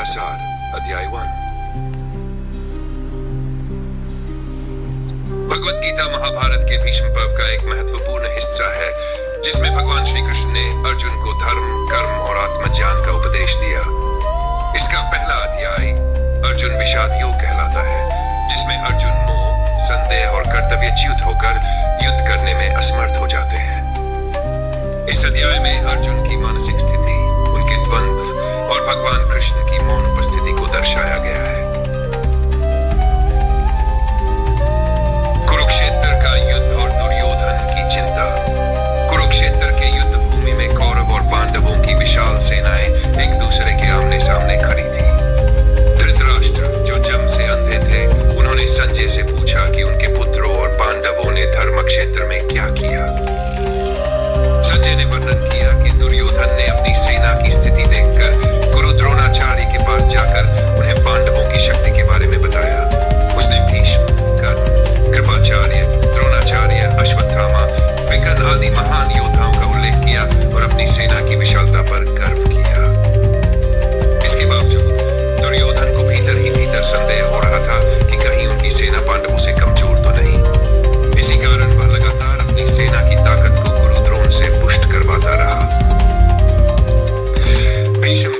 सार अध्याय 1। भगवत गीता महाभारत के भीष्म पर्व का एक महत्वपूर्ण हिस्सा है जिसमें भगवान श्री कृष्ण ने अर्जुन को धर्म, कर्म और आत्मज्ञान का उपदेश दिया। इसका पहला अध्याय अर्जुन विषाद योग कहलाता है, जिसमें अर्जुन मोह, संदेह और कर्तव्यच्युत होकर युद्ध करने में असमर्थ हो जाते हैं। इस अध्याय में अर्जुन की मानसिक स्थिति, उनके द्वंद्व और भगवान कृष्ण की मौन उपस्थिति को दर्शाया गया है। कुरुक्षेत्र का युद्ध और दुर्योधन की चिंता। कुरुक्षेत्र के युद्ध भूमि में कौरव और पांडवों की विशाल सेनाएं एक दूसरे के आमने सामने खड़ी थी। धृतराष्ट्र, जो जम से अंधे थे, उन्होंने संजय से पूछा कि उनके पुत्रों और पांडवों ने धर्म क्षेत्र में क्या किया। संजय ने वर्णन किया कि दुर्योधन ने अपनी सेना की स्थिति देखकर गुरु द्रोणाचार्य के पास जाकर उन्हें पांडवों की शक्ति के बारे में बताया। उसने भीष्म, कर्ण, कृपाचार्य, द्रोणाचार्य, अश्वत्थामा, विकर्ण आदि महान योद्धाओं का उल्लेख किया और अपनी सेना की विशालता पर गर्व किया। इसके बावजूद दुर्योधन को भीतर ही भीतर संदेह हो रहा था कि कहीं उनकी सेना पांडवों से कमजोर तो नहीं। इसी कारण वह लगातार अपनी सेना की ताकत को गुरु द्रोण से पुष्ट करवाता रहा। भीष्म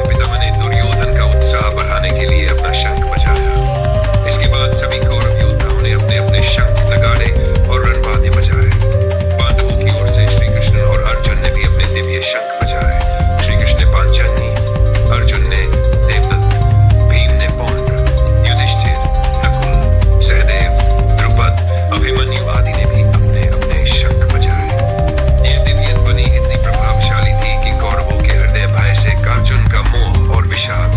पितामह ने दुर्योधन का उत्साह बढ़ाने के लिए अपना शंख बजाया। इसके बाद सभी कौरव योद्धाओं ने अपने अपने शंख नगाड़े और रणवाद्य बजाए। पांडवों की ओर से श्री कृष्ण और अर्जुन ने भी अपने दिव्य शंख बजाए। श्री कृष्ण ने पांचजन्य, अर्जुन ने देवदत्त, भीम ने पौंड्र, युधिष्ठिर, नकुल, सहदेव, द्रुपद, अभिमन्यु आदि ने भी अपने अपने शंख बजाए। ये दिव्य ध्वनि इतनी प्रभावशाली थी कि कौरवों के हृदय भय से अर्जुन का मोह और विषाद।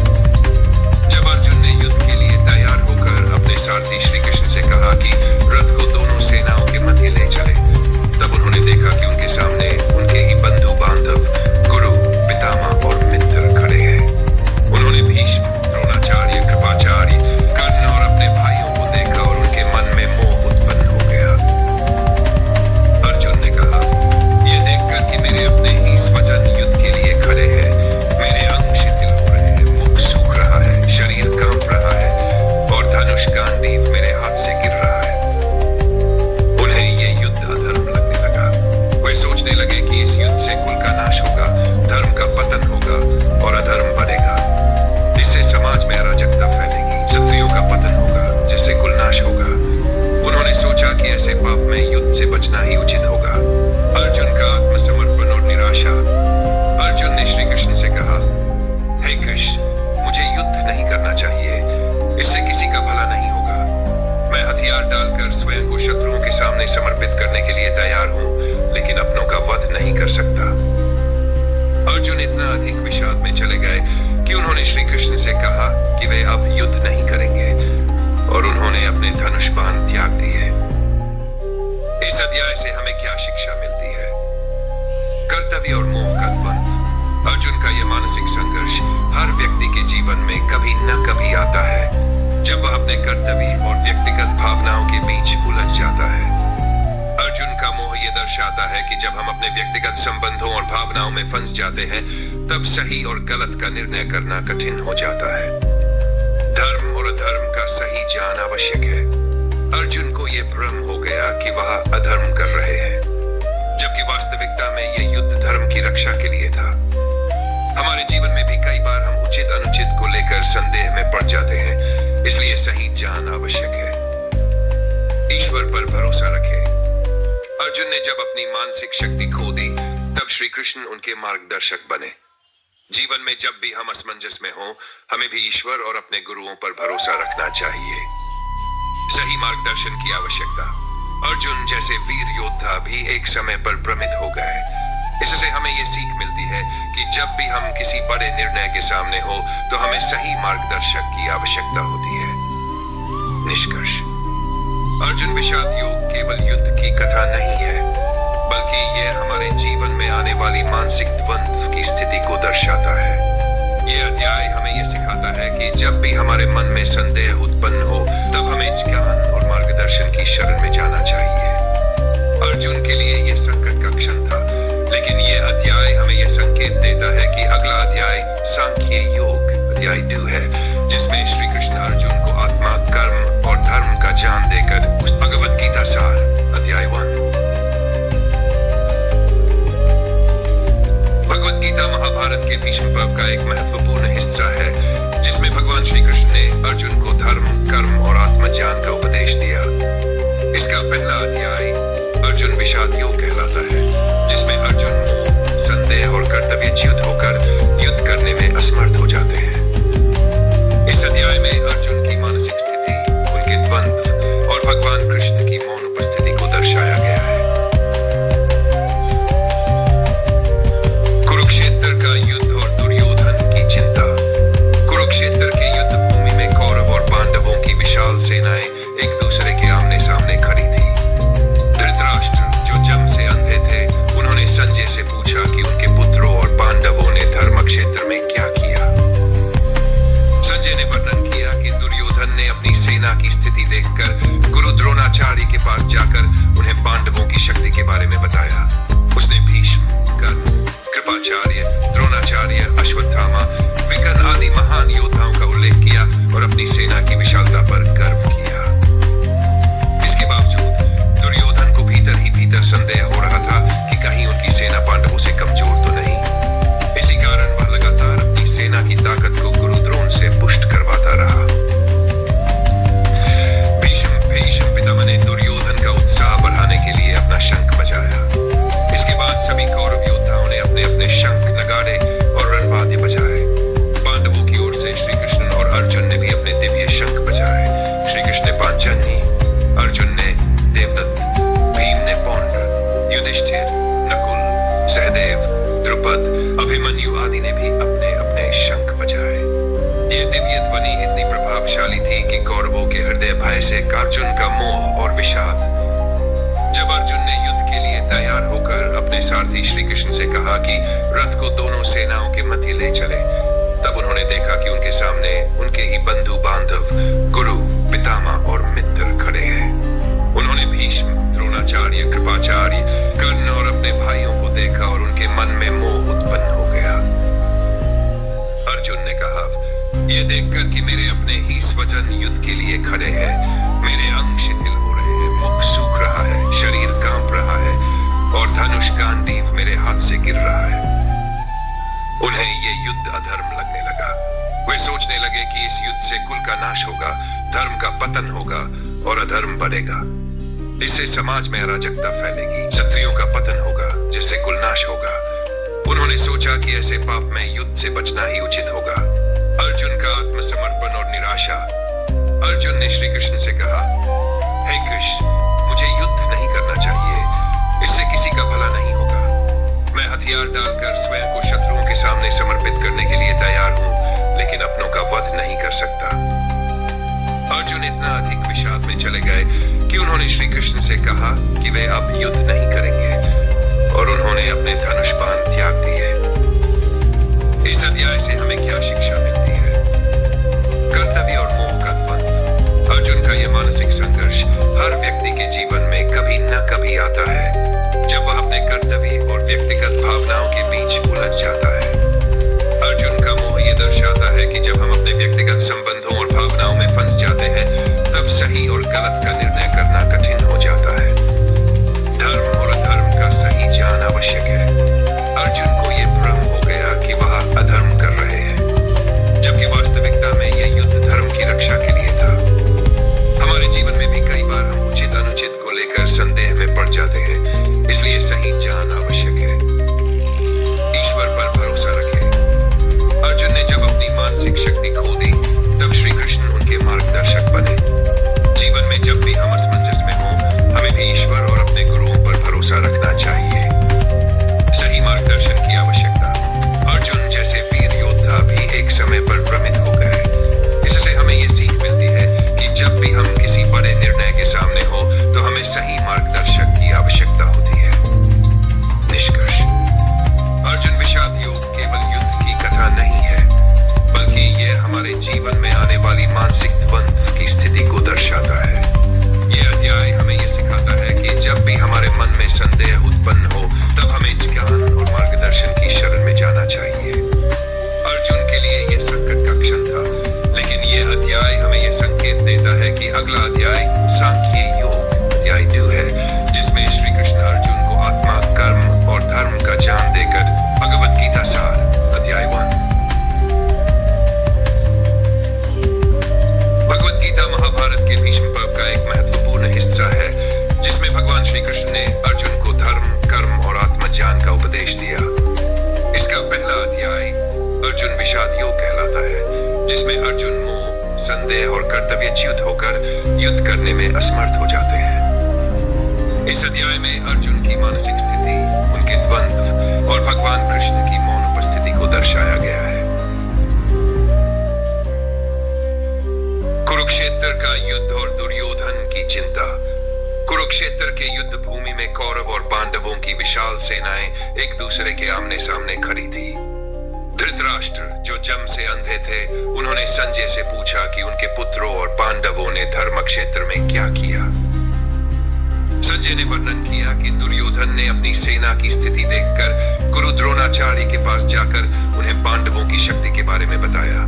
जब अर्जुन ने युद्ध के लिए तैयार होकर अपने सारथी श्री कृष्ण से कहा कि रथ को दोनों सेनाओं के मध्य ले चले, तब उन्होंने देखा कि उनके सामने उनके ही बंधु बांधव, गुरु, पितामह और मित्र खड़े हैं। उन्होंने भीष्म, द्रोणाचार्य, कृपाचार्य, कर्ण और अपने भाइयों को देखा और उनके मन में मोह उत्पन्न हो गया। अर्जुन ने कहा, यह देखकर कि मेरे अपने ही स्वजन युद्ध के लिए खड़े हैं, मेरे अंग शिथिल हो रहे हैं, मुख सूख रहा है, शरीर कांप रहा है और धनुष गांडीव मेरे हाथ से गिर रहा है। उन्हें ये युद्ध अधर्म लगने लगा। वे सोचने लगे कि इस युद्ध से कुल का नाश होगा, धर्म का पतन होगा और अधर्म बढ़ेगा। इससे समाज में अराजकता फैलेगी, क्षत्रियों का पतन होगा, जिससे कुल नाश होगा। उन्होंने सोचा कि ऐसे पाप में युद्ध से बचना ही उचित होगा। अर्जुन का आत्मसमर्पण और निराशा। अर्जुन ने श्री कृष्ण से कहा, हे कृष्ण, मुझे युद्ध नहीं करना चाहिए, इससे किसी का भला नहीं होगा। मैं हथियार डालकर स्वयं को शत्रुओं के सामने समर्पित करने के लिए तैयार हूं, लेकिन अपनों का वध नहीं कर सकता। अर्जुन इतना अधिक विषाद में चले गए कि उन्होंने श्री कृष्ण से कहा कि वे अब युद्ध नहीं करेंगे और उन्होंने अपने धनुष बाण त्याग दिए। इस अध्याय से हमें क्या शिक्षा मिलती है? कर्तव्य और मोह का द्वंद्व। अर्जुन का यह मानसिक संघर्ष हर व्यक्ति के जीवन में कभी न कभी आता है, जब वह अपने कर्तव्य और व्यक्तिगत भावनाओं के बीच उलझ जाता है। अर्जुन का मोह यह दर्शाता है कि जब हम अपने व्यक्तिगत संबंधों और भावनाओं में फंस जाते हैं, तब सही और गलत का निर्णय करना कठिन हो जाता है। धर्म और अधर्म का सही ज्ञान आवश्यक है। अर्जुन को यह भ्रम हो गया कि वह अधर्म कर रहे हैं, जबकि वास्तविकता में यह युद्ध धर्म की रक्षा के लिए था। हमारे जीवन में भी कई बार हम उचित अनुचित को लेकर संदेह में पड़ जाते हैं, इसलिए सही ज्ञान आवश्यक है। ईश्वर पर भरोसा रखें। अर्जुन ने जब अपनी मानसिक शक्ति खो दी, तब श्री कृष्ण उनके मार्गदर्शक बने। जीवन में जब भी हम असमंजस में हों, हमें भी ईश्वर और अपने गुरुओं पर भरोसा रखना चाहिए। सही मार्गदर्शन की आवश्यकता। अर्जुन जैसे वीर योद्धा भी एक समय पर भ्रमित हो गए। इससे हमें यह सीख मिलती है कि जब भी हम किसी बड़े निर्णय के सामने हो, तो हमें सही मार्गदर्शक की आवश्यकता होती है। निष्कर्ष। अर्जुन विषाद योग केवल युद्ध की कथा नहीं है, बल्कि यह हमारे जीवन में आने वाली मानसिक द्वंद्व की स्थिति को दर्शाता है। यह अध्याय हमें यह सिखाता है कि जब भी हमारे मन में संदेह उत्पन्न हो, तब हमें ज्ञान और मार्गदर्शन की शरण में जाना चाहिए। अर्जुन के लिए यह संकट का क्षण था, लेकिन यह अध्याय हमें यह संकेत देता है कि अगला अध्याय सांख्य योग अध्याय 2 है, जिसमें श्री कृष्ण अर्जुन को आत्मा, कर्म और धर्म का ज्ञान देकर उस भगवत गीता सार अध्याय 1। भगवत गीता महाभारत के भीष्म पर्व का एक महत्वपूर्ण हिस्सा है, जिसमें भगवान श्री कृष्ण ने अर्जुन को धर्म, कर्म और आत्मज्ञान का उपदेश दिया। इसका पहला अध्याय अर्जुन विषाद योग कहलाता है, जिसमें अर्जुन मोह, संदेह और कर्तव्यच्युत होकर युद्ध करने में असमर्थ हो जाते हैं। इस अध्याय में अर्जुन की मानसिक स्थिति, उनके द्वंद्व और भगवान कृष्ण की मौन उपस्थिति को दर्शाया गया है। कुरुक्षेत्र का युद्ध और दुर्योधन की चिंता। कुरुक्षेत्र के युद्ध भूमि में कौरव और पांडवों की विशाल सेनाएं एक दूसरे के आमने सामने खड़ी थी। धृतराष्ट्र, जो जम से अंधे थे, उन्होंने संजय से पूछा कि उनके पुत्रों और पांडवों ने धर्म क्षेत्र में क्या किया। संजय ने वर्णन किया कि दुर्योधन ने अपनी सेना की स्थिति देखकर गुरु द्रोणाचार्य के पास जाकर उन्हें पांडवों की शक्ति के बारे में बताया। उसने भीष्म, कर्ण, कृपाचार्य, द्रोणाचार्य, अश्वत्थामा, विकर्ण आदि महान योद्धाओं का उल्लेख किया और अपनी सेना की विशालता पर गर्व किया। इसके बावजूद दुर्योधन को भीतर ही भीतर संदेह हो रहा था कि कहीं उनकी सेना पांडवों से कमजोर तो नहीं। इसी कारण वह लगातार अपनी सेना की ताकत को गुरु द्रोण से पुष्ट करवाता रहा। भीष्म पितामह ने दुर्योधन का उत्साह बढ़ाने के लिए अपना शंख बजाया। इसके बाद सभी कौरव योद्धाओं ने अपने अपने शंख, नगाड़े और रणवाद्य बजाए। पांडवों की ओर से श्री कृष्ण और अर्जुन ने भी अपने दिव्य शंख बजाए। श्री कृष्ण ने पांचजन्य, अर्जुन ने देवदत्त, भीम ने पौंड्र, युधिष्ठिर, नकुल, सहदेव, द्रुपद, अभिमन्यु आदि ने भी अपने अपने शंख बजाए। ये दिव्य ध्वनि इतनी प्रभावशाली थी कि कौरवों के हृदय भय से अर्जुन का मोह और विषाद। जब अर्जुन ने युद्ध के लिए तैयार होकर अपने सारथी श्री कृष्ण से कहा कि रथ को दोनों सेनाओं के मध्य ले चले, तब उन्होंने देखा कि उनके सामने उनके ही बंधु बांधव, गुरु, पितामह और मित्र खड़े हैं। उन्होंने भीष्म, द्रोणाचार्य, कृपाचार्य, कर्ण और अपने भाइयों को देखा और उनके मन में मोह उत्पन्न हो गया। अर्जुन ने कहा, यह देखकर कि मेरे अपने ही स्वजन युद्ध के लिए खड़े हैं, मेरे अंग शिथिल हो रहे हैं, मुख सूख रहा है, शरीर कांप रहा है और धनुष गांडीव मेरे हाथ से गिर रहा है। उन्हें ये युद्ध अधर्म लगने लगा। वे सोचने लगे कि इस युद्ध से कुल का नाश होगा, धर्म का पतन होगा और अधर्म बढ़ेगा। इससे समाज में अराजकता फैलेगी, क्षत्रियों का पतन होगा, जिससे कुल नाश होगा। उन्होंने सोचा कि ऐसे पाप में युद्ध से बचना ही उचित होगा। अर्जुन का आत्मसमर्पण और निराशा। अर्जुन ने श्री कृष्ण से कहा, हे कृष्ण, मुझे युद्ध नहीं करना चाहिए, इससे किसी का भला नहीं होगा। मैं हथियार डालकर स्वयं को शत्रुओं के सामने समर्पित करने के लिए तैयार हूं, लेकिन अपनों का वध नहीं कर सकता। अर्जुन इतना अधिक विषाद में चले गए कि उन्होंने श्री कृष्ण से कहा कि वे अब युद्ध नहीं करेंगे और उन्होंने अपने धनुष बाण त्याग दिए। इस अध्याय से हमें क्या शिक्षा मिलती है? कर्तव्य और मोह का द्वंद्व। अर्जुन का यह मानसिक संघर्ष हर व्यक्ति के जीवन में कभी न कभी आता है, जब वह अपने कर्तव्य और व्यक्तिगत भावनाओं के बीच उलझ जाता है। अर्जुन का मोह यह दर्शाता है कि जब हम अपने व्यक्तिगत संबंधों और भावनाओं में फंस जाते हैं, तब सही और गलत का निर्णय करना कठिन हो जाता है। धर्म और अधर्म का सही ज्ञान आवश्यक है। अर्जुन को यह भ्रम हो गया कि वह अधर्म कर रहे हैं, जबकि वास्तविकता में यह युद्ध धर्म की रक्षा के लिए था। हमारे जीवन में भी कई बार हम उचित अनुचित को लेकर संदेह में पड़ जाते हैं, इसलिए सही ज्ञान आवश्यक है। ईश्वर पर भरोसा रखें। अर्जुन ने जब अपनी मानसिक शक्ति खो दी, तब श्री कृष्ण उनके मार्गदर्शक बने। जीवन में जब भी हम असमंजस में हों, हमें भी ईश्वर और अपने गुरुओं पर भरोसा रखना चाहिए। सही मार्गदर्शन की आवश्यकता। अर्जुन जैसे वीर योद्धा भी एक समय पर भ्रमित हो गए। इससे हमें ये सीख मिलती है कि जब भी हम किसी बड़े निर्णय के सामने हो, तो हमें सही मार्गदर्शक की आवश्यकता होती है। निष्कर्ष: अर्जुन विषाद योग केवल युद्ध की कथा नहीं है, बल्कि यह हमारे जीवन में आने वाली मानसिक द्वंद्व की स्थिति को दर्शाता है। यह अध्याय हमें यह सिखाता है कि जब भी हमारे मन में संदेह उत्पन्न हो, तब हमें ज्ञान और मार्गदर्शन अध्याय हमें यह संकेत देता है कि अगला अध्याय सांख्य योग अध्याय 2 है, जिसमें श्री कृष्ण अर्जुन को आत्मा, कर्म और धर्म का ज्ञान देकर भगवत गीता सार अध्याय 1। भगवत गीता महाभारत के भीष्म पर्व का एक महत्वपूर्ण हिस्सा है, जिसमें भगवान श्री कृष्ण ने अर्जुन को धर्म, कर्म और आत्मज्ञान का उपदेश दिया। इसका पहला अध्याय अर्जुन विषाद योग कहलाता है, जिसमें अर्जुन मोह, संदेह और कर्तव्यच्युत होकर युद्ध करने में असमर्थ हो जाते हैं। इस अध्याय में अर्जुन की मानसिक स्थिति, उनके द्वंद्व और भगवान कृष्ण की मौन उपस्थिति को दर्शाया गया है। कुरुक्षेत्र का युद्ध और दुर्योधन की चिंता। कुरुक्षेत्र के युद्ध भूमि में कौरव और पांडवों की विशाल सेनाएं एक दूसरे के आमने सामने खड़ी थी। धृतराष्ट्र, जो जम से अंधे थे, उन्होंने संजय से पूछा कि उनके पुत्रों और पांडवों ने धर्म क्षेत्र में क्या किया। संजय ने वर्णन किया कि दुर्योधन ने अपनी सेना की स्थिति देखकर गुरु द्रोणाचार्य के पास जाकर उन्हें पांडवों की शक्ति के बारे में बताया।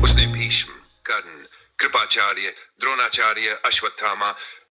उसने भीष्म, कर्ण, कृपाचार्य, द्रोणाचार्य, अश्वत्थामा